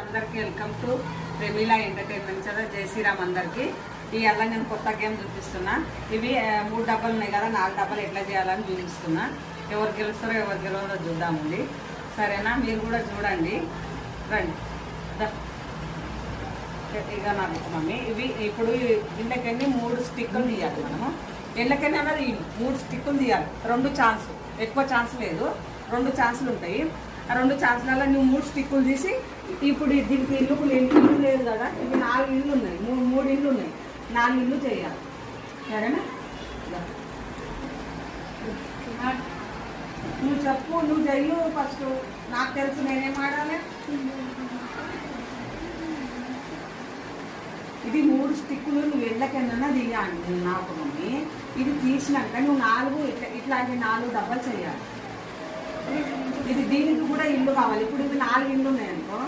అందరికీ welcome to రెమీలా entertainment channel. జై శ్రీరామ్ అందరికీ. ఇవాళ నేను కొత్త గేమ్ చూపిస్తున్నా. ఇవి 3 డబ్బాలు ఉన్నాయి కదా, 4 డబ్బాలు ఎట్లా చేయాలని చూపిస్తున్నా. ఎవరు గెలుస్తారో ఎవరు గెలవరో చూద్దామండి, సరేనా? మీరు కూడా చూడండి, రండి. ఇక నాకు మమ్మీ ఇవి ఇప్పుడు ఇంతకన్నీ 3 స్టిక్కులు తీయాలి మనము. ఎళ్ళకన్నా అన్నది 3 స్టిక్కులు తీయాలి. 2 ఛాన్స్, ఎక్కువ ఛాన్స్ లేదు, 2 ఛాన్సులు ఉంటాయి. ఆ 2 ఛాన్స్లలో నువ్వు 3 స్టిక్కులు తీసి, ఇప్పుడు దీనికి ఇల్లు లేదు కదా, ఇది 4 ఇళ్ళు ఉన్నాయి, 3 ఇళ్ళు ఉన్నాయి, 4 ఇళ్ళు చేయాలి, సరేనా? నువ్వు చెప్పు, నువ్వు చెయ్యు ఫస్ట్. నాకు తెలుసు, నేనేం ఆడాలి. ఇది 3 స్టిక్కులు నువ్వు ఎళ్ళకన్నా తీయాలి నాకు మమ్మీ. ఇది తీసినాక నువ్వు 4 ఇట్లాంటి 4 డబ్బాలు చేయాలి. ఇది దీనికి కూడా ఇల్లు కావాలి. ఇప్పుడు ఇవి 4 ఇళ్ళు ఉన్నాయనుకో,